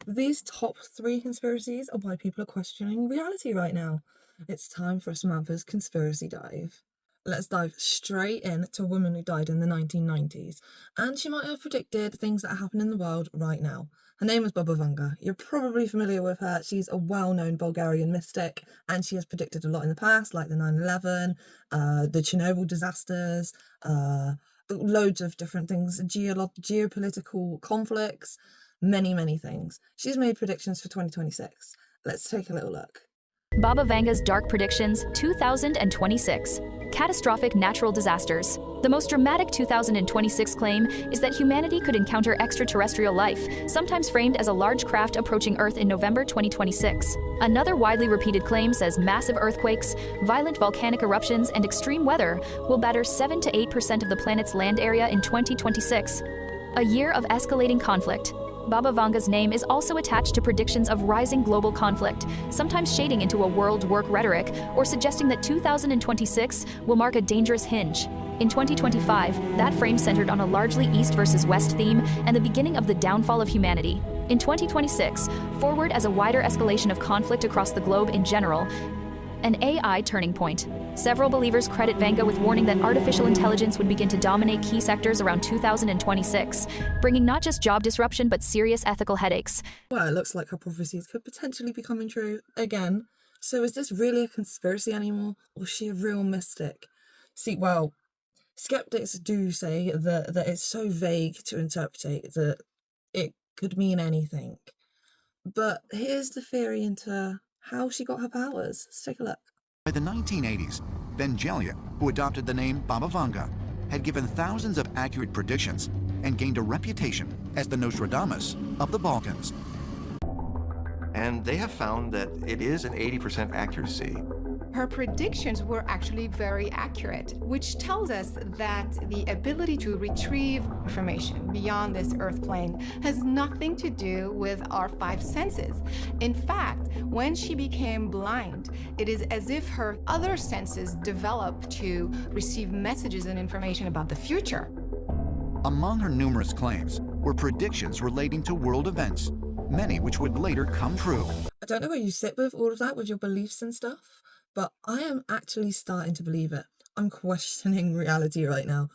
These top three conspiracies are why people are questioning reality right now. It's time for Samantha's conspiracy dive. Let's dive straight in to a woman who died in the 1990s, and she might have predicted things that happen in the world right now. Her name is Baba Vanga. You're probably familiar with her. She's a well-known Bulgarian mystic, and she has predicted a lot in the past, like the 9/11, the Chernobyl disasters, loads of different things, geopolitical conflicts, many things. She's made predictions for 2026. Let's take a little look. Baba Vanga's Dark Predictions 2026. Catastrophic natural disasters. The most dramatic 2026 claim is that humanity could encounter extraterrestrial life, sometimes framed as a large craft approaching Earth in November 2026. Another widely repeated claim says massive earthquakes, violent volcanic eruptions, and extreme weather will batter 7 to 8% of the planet's land area in 2026. A year of escalating conflict. Baba Vanga's name is also attached to predictions of rising global conflict, sometimes shading into a world work rhetoric or suggesting that 2026 will mark a dangerous hinge. In 2025, that frame centered on a largely East versus West theme and the beginning of the downfall of humanity. In 2026, forward as a wider escalation of conflict across the globe in general, an AI turning point. Several believers credit Vanga with warning that artificial intelligence would begin to dominate key sectors around 2026, bringing not just job disruption but serious ethical headaches. Well, it looks like her prophecies could potentially be coming true again. So is this really a conspiracy anymore, or is she a real mystic? See, well, skeptics do say that it's so vague to interpret that it could mean anything. But here's the theory into how she got her powers. Let's take a look. By the 1980s, Vangelia, who adopted the name Baba Vanga, had given thousands of accurate predictions and gained a reputation as the Nostradamus of the Balkans. And they have found that it is an 80% accuracy. Her predictions were actually very accurate, which tells us that the ability to retrieve information beyond this earth plane has nothing to do with our five senses. In fact, when she became blind, it is as if her other senses developed to receive messages and information about the future. Among her numerous claims were predictions relating to world events, many which would later come true. I don't know where you sit with all of that, with your beliefs and stuff, but I am actually starting to believe it. I'm questioning reality right now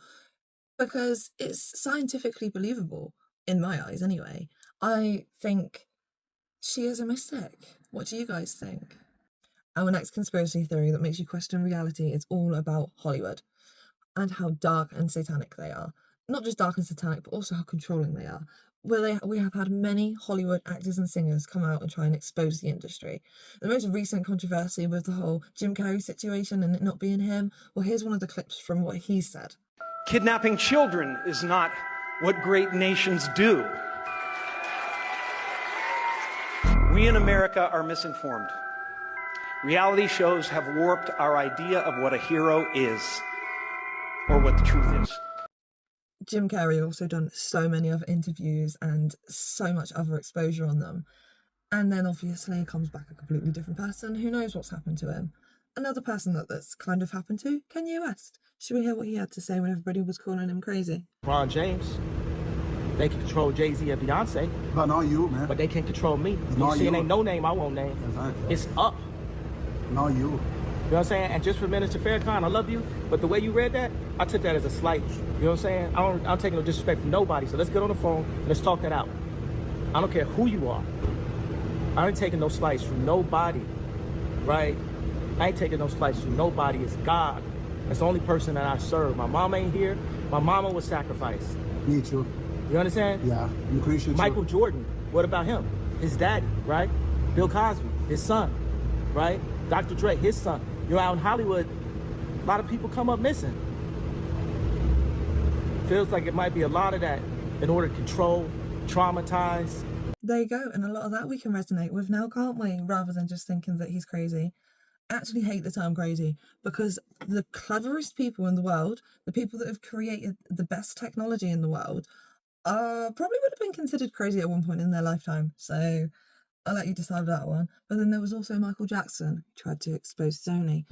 because it's scientifically believable, in my eyes anyway. I think she is a mystic. What do you guys think? Our next conspiracy theory that makes you question reality is all about Hollywood and how dark and satanic they are. Not just dark and satanic, but also how controlling they are. We have had many Hollywood actors and singers come out and try and expose the industry. The most recent controversy with the whole Jim Carrey situation and it not being him, well, here's one of the clips from what he said. Kidnapping children is not what great nations do. We in America are misinformed. Reality shows have warped our idea of what a hero is, or what the truth is. Jim Carrey also done so many other interviews and so much other exposure on them. And then obviously it comes back a completely different person. Who knows what's happened to him? Another person that's kind of happened to, Kanye West. Should we hear what he had to say when everybody was calling him crazy? LeBron James, they can control Jay-Z and Beyonce. But not you, man. But they can't control me. Not You see, you. it ain't no name I won't name. Exactly. It's up. Not you. You know what I'm saying? And just for Minister Farrakhan, I love you, but the way you read that, I took that as a slight. You know what I'm saying? I don't take no disrespect from nobody, so let's get on the phone and let's talk that out. I don't care who you are. I ain't taking no slights from nobody, right? I ain't taking no slights from nobody. It's God. That's the only person that I serve. My mama ain't here. My mama was sacrificed. Me too. You understand? Yeah, I'm Christian Michael too. Jordan, what about him? His daddy, right? Bill Cosby, his son, right? Dr. Dre, his son. You're out in Hollywood, a lot of people come up missing. Feels like it might be a lot of that in order to control, traumatize. There you go, and a lot of that we can resonate with now, can't we? Rather than just thinking that he's crazy. I actually hate the term crazy because the cleverest people in the world, the people that have created the best technology in the world, probably would have been considered crazy at one point in their lifetime. So I'll let you decide that one. But then there was also Michael Jackson, who tried to expose Sony.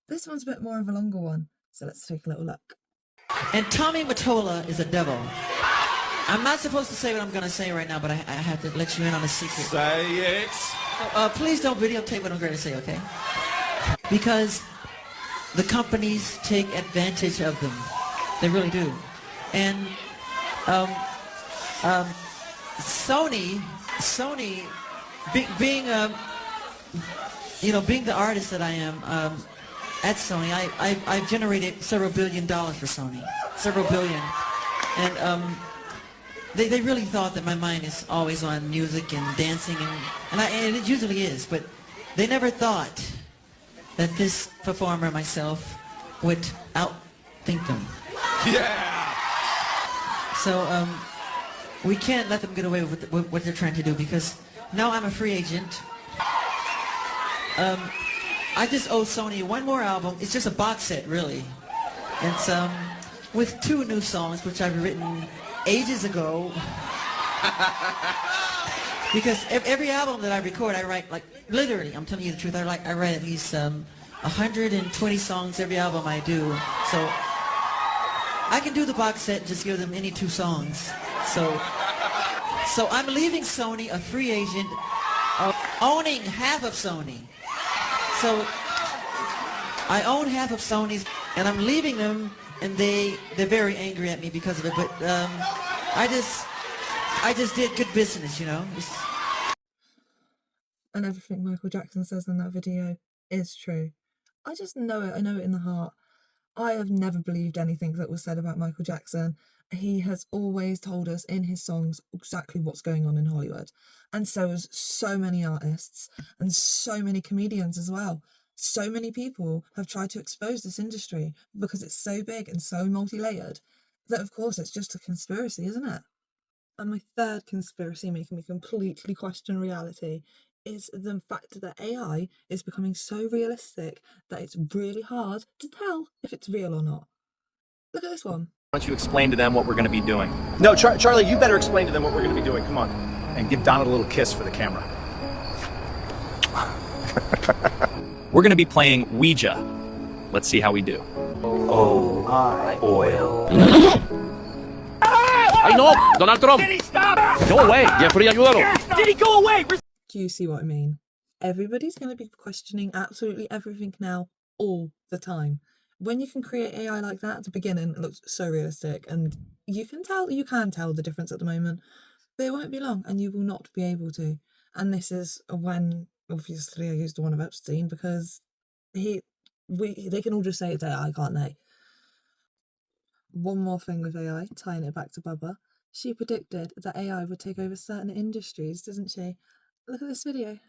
This one's a bit more of a longer one, so let's take a little look. And Tommy Mottola is a devil. I'm not supposed to say what I'm going to say right now, but I have to let you in on a secret. Say it. Please don't videotape what I'm going to say, okay? Because the companies take advantage of them. They really do. And Sony, being being the artist that I am at Sony, I've generated several $1 billion for Sony, several billion, and they really thought that my mind is always on music and dancing, and it usually is, but they never thought that this performer, myself, would outthink them. Yeah. So we can't let them get away with what they're trying to do, because now I'm a free agent. I just owe Sony one more album. It's just a box set, really. It's with 2 new songs, which I've written ages ago. Because every album that I record, I write, like, literally, I'm telling you the truth, I write at least 120 songs every album I do. So I can do the box set and just give them any 2 songs. So I'm leaving Sony a free agent, owning half of Sony. So I own half of Sony's, and I'm leaving them, and they're very angry at me because of it. But I just did good business, you know. And everything Michael Jackson says in that video is true. I just know it. I know it in the heart. I have never believed anything that was said about Michael Jackson. He has always told us in his songs exactly what's going on in Hollywood. And so has so many artists and so many comedians as well. So many people have tried to expose this industry because it's so big and so multi-layered that, of course, it's just a conspiracy, isn't it? And my third conspiracy making me completely question reality is the fact that AI is becoming so realistic that it's really hard to tell if it's real or not. Look at this one. Why don't you explain to them what we're going to be doing? No, Charlie, you better explain to them what we're going to be doing. Come on. And give Donald a little kiss for the camera. We're going to be playing Ouija. Let's see how we do. Oh, my oil. Ay, no! Donald Trump! Did he stop? Go away! Jeffrey, ayúdalo! Did he go away? Do you see what I mean? Everybody's going to be questioning absolutely everything now, all the time. When you can create AI like that at the beginning, it looks so realistic, and you can tell the difference at the moment. But it won't be long, and you will not be able to. And this is when, obviously, I used the one of Epstein, because they can all just say it's AI, can't they? One more thing with AI, tying it back to Bubba. She predicted that AI would take over certain industries, doesn't she? Look at this video.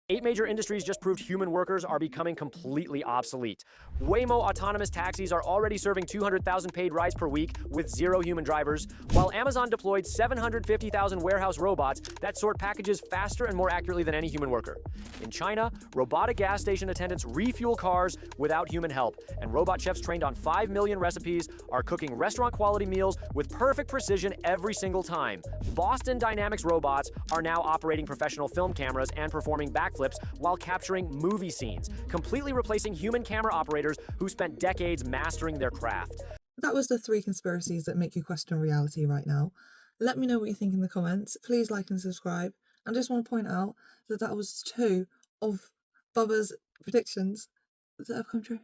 8 major industries just proved human workers are becoming completely obsolete. Waymo autonomous taxis are already serving 200,000 paid rides per week with 0 human drivers, while Amazon deployed 750,000 warehouse robots that sort packages faster and more accurately than any human worker. In China, robotic gas station attendants refuel cars without human help, and robot chefs trained on 5 million recipes are cooking restaurant-quality meals with perfect precision every single time. Boston Dynamics robots are now operating professional film cameras and performing backflips while capturing movie scenes, completely replacing human camera operators who spent decades mastering their craft. That was the 3 conspiracies that make you question reality right now. Let me know what you think in the comments. Please like and subscribe. I just want to point out that that was 2 of Bubba's predictions that have come true.